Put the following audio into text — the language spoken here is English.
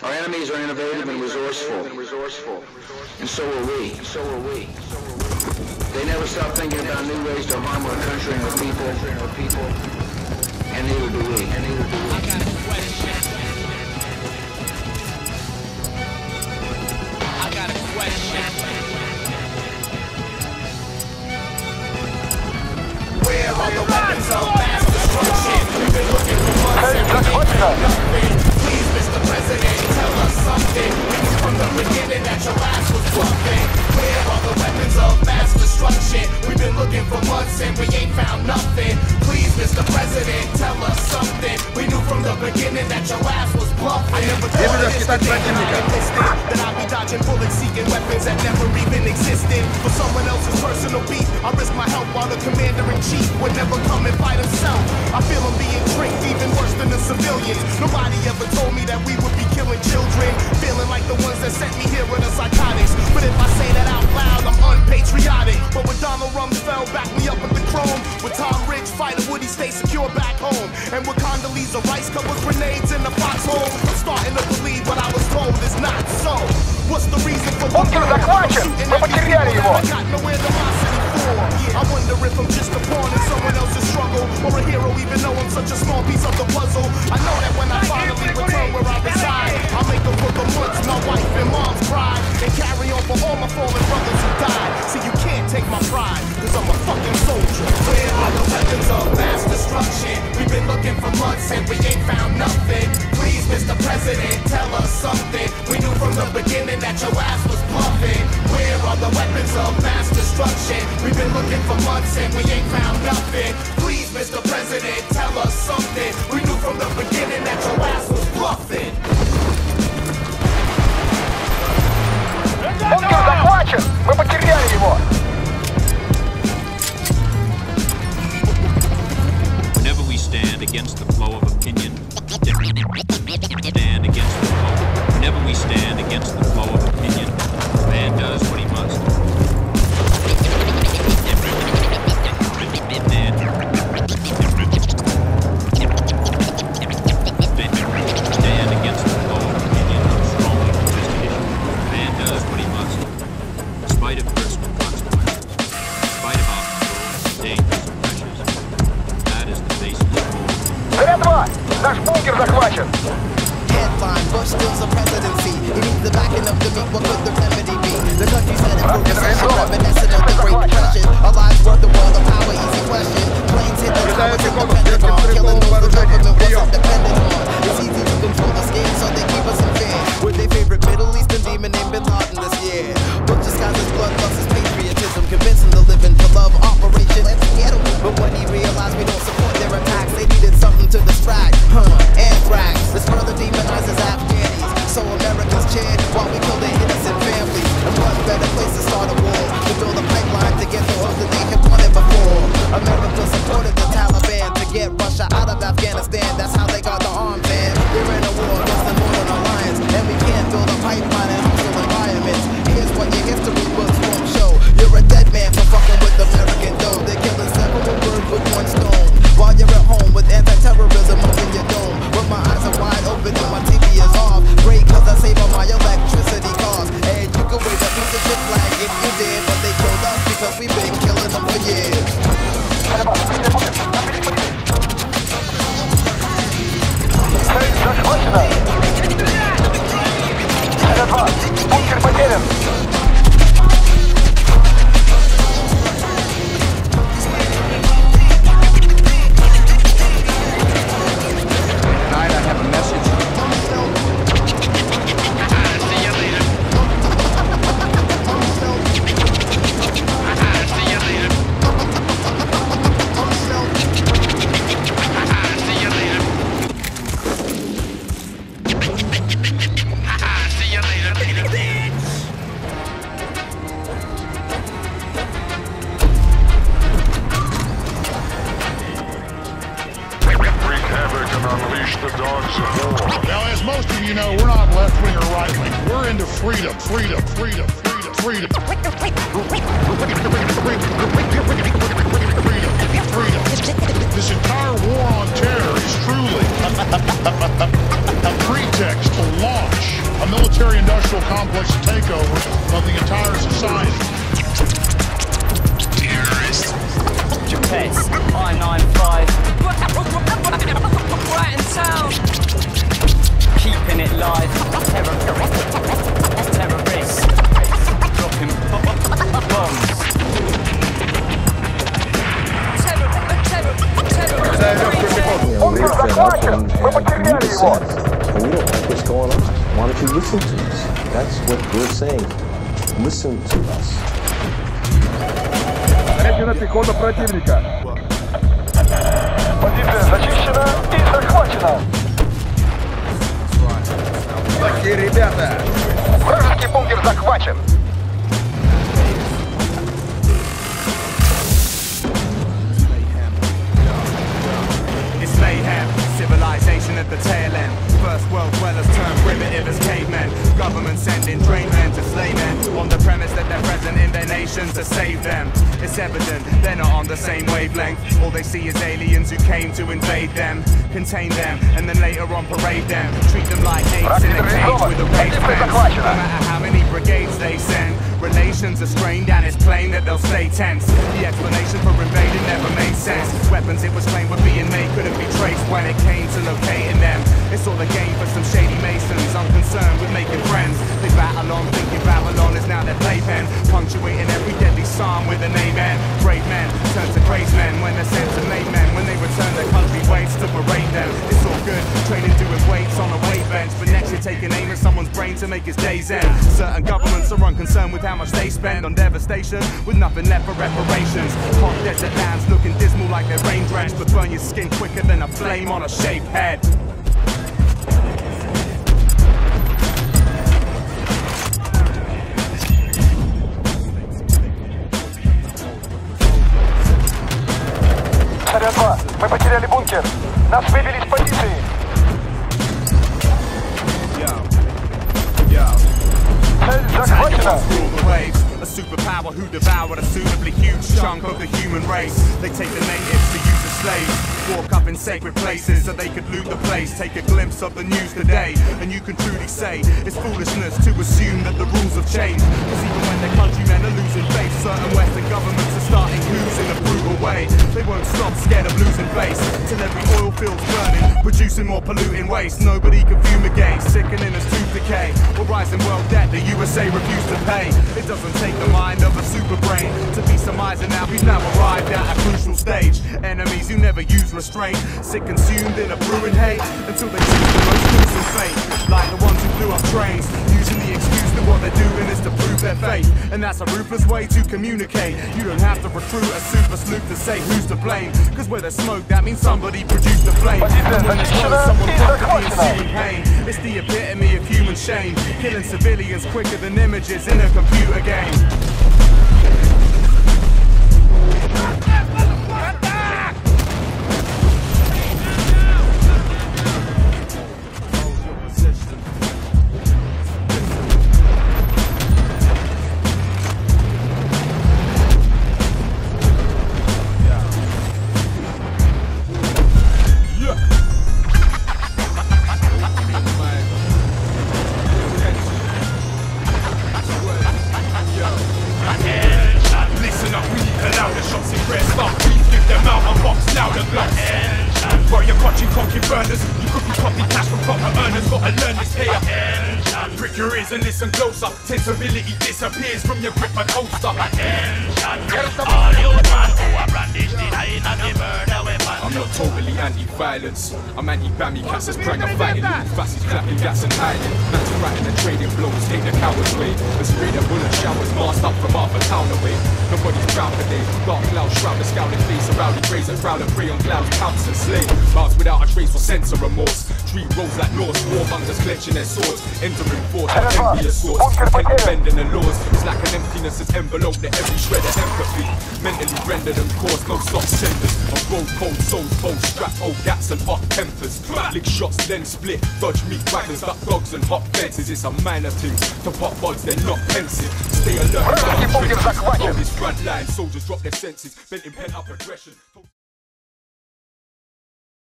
Our enemies are innovative and resourceful. And so are we. They never stop thinking about new ways to harm our country and our people. And neither do we. I got a question. Where are the weapons of mass destruction? We've been looking for months and we ain't found nothing. Please, Mr. President, tell us something. We knew from the beginning that your ass was bluffing. Where are the weapons of mass destruction? We've been looking for months and we ain't found nothing. Please, Mr. President, tell us something. We knew from the beginning that your ass was bluffing. I never thought of this day that I enlisted, that I'd be dodging bullets, seeking weapons that never even existed. For someone else's personal beef, I risk my help while the commander-in-chief would never come and fight himself. I feel him being tricked even worse than the civilians. Nobody ever told me that we would be killing children, feeling like the ones that sent me here were the psychotics. But if I say that out loud, I'm unpatriotic. But when Donald Rumsfeld backed me up with the chrome, with Tom Riggs fighter Woody stay secure back home, and with Condoleezza Rice covered grenades in the foxhole, I'm starting to believe what I was told is not so. What's the reason for the war? I'm shooting at these people that I got no animosity for. I wonder if I'm just a pawn in someone else's struggle, or a hero even though I'm such a small piece of the puzzle. I know that when I finally return where I reside, I'll make up for the months my wife and mom's cried, and carry on for all my fallen brothers who died. See, you can't take my pride, cause I'm a fucking soldier. Where are the weapons of mass destruction? We've been looking for months and we ain't found nothing. Please, Mr. President, tell us something. We knew from the beginning that your ass was bluffing. Where are the weapons of mass destruction? We've been looking for months and we ain't found nothing. Please, Mr. President, tell us something. We knew from the beginning that your ass was bluffing. Бункер захвачен! Мы потеряли его! Whenever we stand against the flow of opinion, stand against the flow. Whenever we stand against the flow of opinion, man does what he must. Stand against the flow of opinion, strongly contested issue. Man does what he must, in spite of personal consequences, in spite of obstacles, dangers, and pressures. That is the basis of war. Заря-2! Наш бункер захвачен! Headline, Bush steals the presidency. He needs the backing of the meek, what could the remedy be? The country's headed for recession, reminiscent of the Great Depression. Our lives worth the world of power, easy question. Planes hit the towers in the Pentagon, killing those the government wasn't dependent on. It's easy to control the scheme, so they keep us in fear. With their favorite Middle Eastern demon named Bin Laden this year. Bush disguised his bloodlust as patriotism, convincing the living to love Operation Ghetto. But when he realized we don't support their attacks, they needed something to distract. Anthrax, this further demonizes Afghanis. So Americans cheered while we kill their innocent families. And what better place to start a war? To build a pipeline to get the oil that they had wanted before. America supported the Taliban to get Russia out of Afghanistan. That's how they got the arms, man. We're in a war against the Northern Alliance, and we can't build a pipeline in hostile environments. Here's what your history books won't show. You're a dead man for fucking with American dough. They're killing several birds with one stone. While you're at home with anti-terrorism up in your dome. But my eyes are wide open and my TV is off. Great, cause I save on my electricity costs. And you can wave a piece of shit flag if you did, but they killed us because we've been killing them for years. Цель захвачена! Заря-2! Бункер потерян! Now, as most of you know, we're not left-wing or right-wing. We're into freedom. This entire war on terror is truly a pretext to launch industrial complex takeover of the entire society. Terrorists. Gepettes, I-95. Right in town. Keeping it live. Terrorists. Dropping bombs. Бункер захвачен! Мы потеряли его! We don't like what's going on. Why don't you listen to us? That's what we're saying. Listen to us. Наведена пехота противника. Позиция зачищена и захвачена. Плохие ребята! Вражеский бункер захвачен. It's mayhem, civilization at the tail end. First world dwellers turn primitive as cavemen. Government sending trained men to slay men on the premise that they're present in their nations to save them. It's evident they're not on the same wavelength. All they see is aliens who came to invade them, contain them, and then later on parade them. Treat them like apes in a cage with a rage fence. No matter how many brigades they send, relations are strained and it's plain that they'll stay tense. The explanation for invading never made sense. Weapons it was claimed were being made couldn't be traced when it came to locating them. It's all a game for some shady masons, unconcerned with making friends. They battle on, thinking Babylon is now their playpen, punctuating every deadly psalm with an amen. Brave men turn to crazed men when they're sent to made men. When they return their country waits to berate them. It's all good, training doing weights on a weight bench, but next you're taking aim at someone's brain to make his days end. Certain governments are unconcerned with how much they spend on devastation, with nothing left for reparations. Hot desert lands looking dismal like they're rain drenched, but burn your skin quicker than a flame on a shaved head. Царя-2, мы потеряли бункер. Нас выбили с позиции. Цель захвачена. A superpower who devoured a suitably huge chunk of the human race. They take the natives to use as slaves, walk up in sacred places so they could loot the place. Take a glimpse of the news today, and you can truly say it's foolishness to assume that the rules have changed. Because even when their countrymen are losing faith, certain Western governments are starting coups in a brutal way. They won't stop, scared of losing face, till every oil field's burning, producing more polluting waste. Nobody can fumigate, sickening as tooth decay, or rising world debt the USA refused to pay. It doesn't take the mind of a super brain to be surmising now we've now arrived at a crucial stage. Enemies who never use restraint, sit consumed in a brewing hate until they choose the most gruesome fate. Like the ones who blew up trains, using the excuse that what they're doing is to prove their faith. And that's a ruthless way to communicate. You don't have to recruit a super sleuth to say who's to blame, cause where there's smoke that means somebody produced the flame. And when there's smoke, someone constantly ensuing pain. It's the epitome of human shame, killing civilians quicker than images in a computer game. Prick your ears and listen closer. Sensibility disappears from your grip and holster. I'm not totally anti-violence. I'm anti-bammy cats as prang are fighting. Little fascists clapping gas and hiding. Man's ratting and trading blows, take the coward's way. The spray the bullet showers masked up from half a town away. Nobody's proud today. Dark clouds shroud the scowling face. A rowdy razor crowd and prey on clouds, counts and slay. Mouths without a trace or sense of remorse. Street rolls like Norse, warmongers clenching their swords. Entering force like envious swords. Bending the laws. It's like an emptiness that's enveloped to every shred of empathy. Mentally rendered and caused no soft centers. Of road cold souls, both strapped, old gats and hot tempers. Lick shots, then split. Dodge meat wagons, duck dogs and hot fences. It's a minor thing. To pop buds, they're not pensive. Stay alert. All these front line soldiers drop their senses. Bent in pent up aggression.